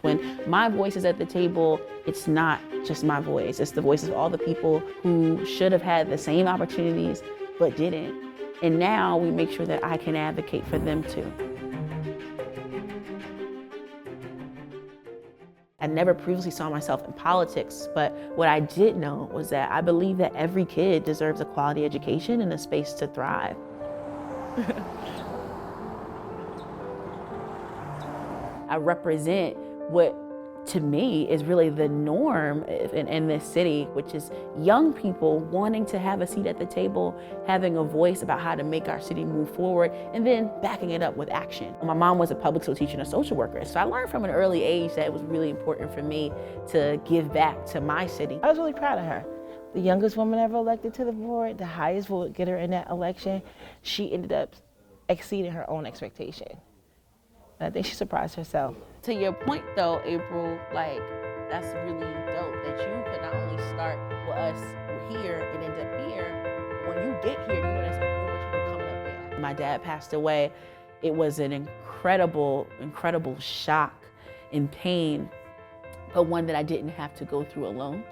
When my voice is at the table, it's not just my voice, it's the voices of all the people who should have had the same opportunities but didn't. And now we make sure that I can advocate for them too. I never previously saw myself in politics, but what I did know was that I believe that every kid deserves a quality education and a space to thrive. I represent what, to me, is really the norm in this city, which is young people wanting to have a seat at the table, having a voice about how to make our city move forward, and then backing it up with action. My mom was a public school teacher and a social worker, so I learned from an early age that it was really important for me to give back to my city. I was really proud of her. The youngest woman ever elected to the board, the highest vote getter in that election, she ended up exceeding her own expectation. And I think she surprised herself. To your point though, April, like, that's really dope that you could not only start with us here and end up here. When you get here, you know there's like more people coming up there. My dad passed away. It was an incredible, incredible shock and pain, but one that I didn't have to go through alone.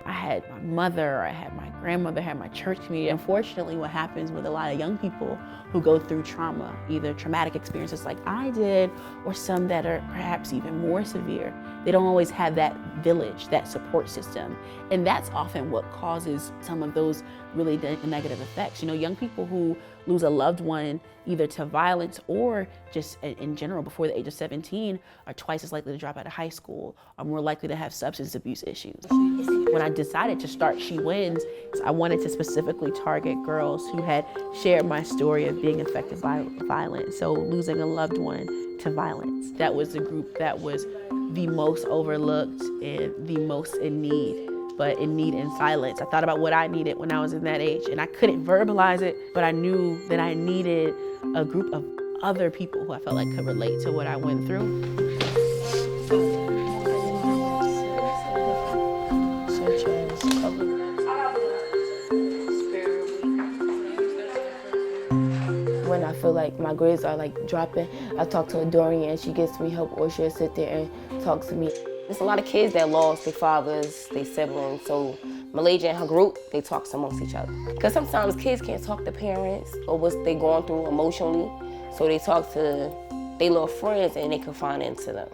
I had my mother, I had my grandmother, I had my church community. Unfortunately, what happens with a lot of young people who go through trauma, either traumatic experiences like I did, or some that are perhaps even more severe, they don't always have that village, that support system. And that's often what causes some of those really negative effects. You know, young people who lose a loved one either to violence or just in general before the age of 17 are twice as likely to drop out of high school, are more likely to have substance abuse issues. When I decided to start She Wins, I wanted to specifically target girls who had shared my story of being affected by violence, so losing a loved one to violence. That was the group that was the most overlooked and the most in need, but in need in silence. I thought about what I needed when I was in that age, and I couldn't verbalize it, but I knew that I needed a group of other people who I felt like could relate to what I went through. When I feel like my grades are like dropping, I talk to a Dorian and she gives me help, or she'll sit there and talk to me. There's a lot of kids that lost their fathers, their siblings, so Malaysia and her group, they talk amongst each other. Because sometimes kids can't talk to parents or what they're going through emotionally, so they talk to their little friends and they confide into them.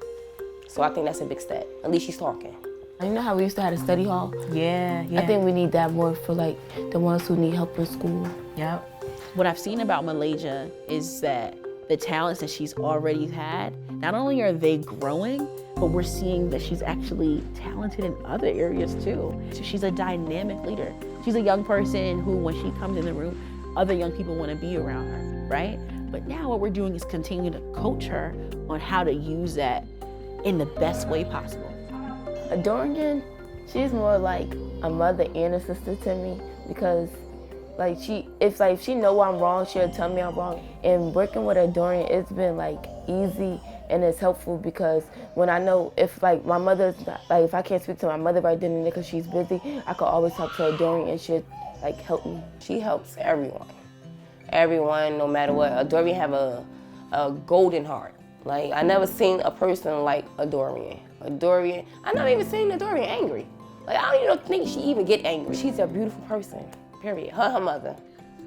So I think that's a big step. At least she's talking. You know how we used to have a study hall? Yeah. I think we need that more for like the ones who need help in school. Yep. What I've seen about Malaysia is that the talents that she's already had, not only are they growing, but we're seeing that she's actually talented in other areas too. So she's a dynamic leader. She's a young person who, when she comes in the room, other young people want to be around her, right? But now what we're doing is continue to coach her on how to use that in the best way possible. Dorian, she's more like a mother and a sister to me, because like if she know I'm wrong, she'll tell me I'm wrong. And working with a Dorian, it's been like easy and it's helpful, because when I know if like my mother's like if I can't speak to my mother right then and there because she's busy, I could always talk to a Dorian and she'll like help me. She helps everyone. Everyone, no matter what. A Dorian have a golden heart. Like I never seen a person like a Dorian. I never even seen a Dorian angry. Like I don't even think she even get angry. She's a beautiful person. Period. Her mother.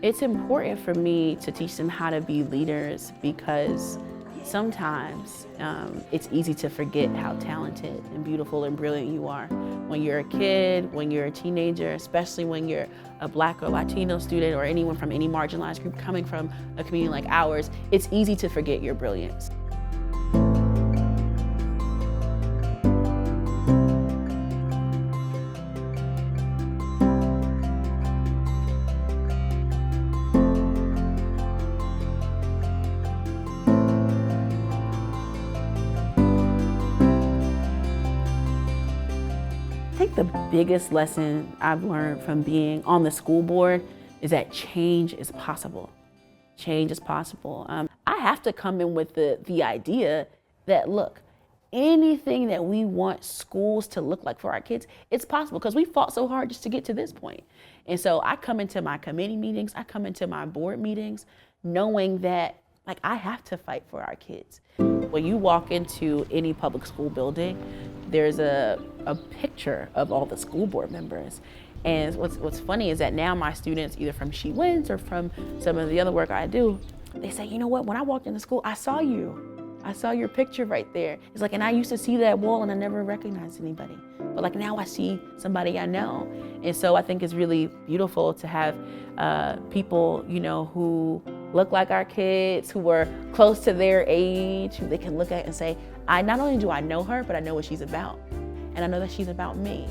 It's important for me to teach them how to be leaders, because sometimes it's easy to forget how talented and beautiful and brilliant you are. When you're a kid, when you're a teenager, especially when you're a Black or Latino student or anyone from any marginalized group coming from a community like ours, it's easy to forget your brilliance. I think the biggest lesson I've learned from being on the school board is that change is possible. Change is possible. I have to come in with the idea that, look, anything that we want schools to look like for our kids, it's possible, because we fought so hard just to get to this point. And so I come into my committee meetings, I come into my board meetings, knowing that like I have to fight for our kids. When you walk into any public school building, there's a picture of all the school board members. And what's funny is that now my students, either from She Wins or from some of the other work I do, they say, you know what, when I walked into school, I saw you. I saw your picture right there. It's like, and I used to see that wall and I never recognized anybody. But like now I see somebody I know. And so I think it's really beautiful to have people, you know, who look like our kids, who are close to their age, who they can look at and say, not only do I know her, but I know what she's about. And I know that she's about me.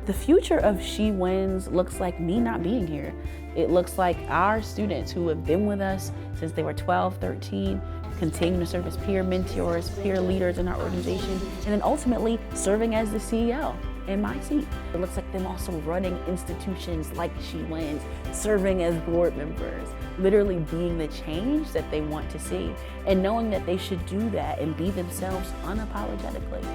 The future of She Wins looks like me not being here. It looks like our students who have been with us since they were 12, 13, continuing to serve as peer mentors, peer leaders in our organization, and then ultimately serving as the CEO in my seat. It looks like them also running institutions like She Wins, serving as board members, literally being the change that they want to see, and knowing that they should do that and be themselves unapologetically.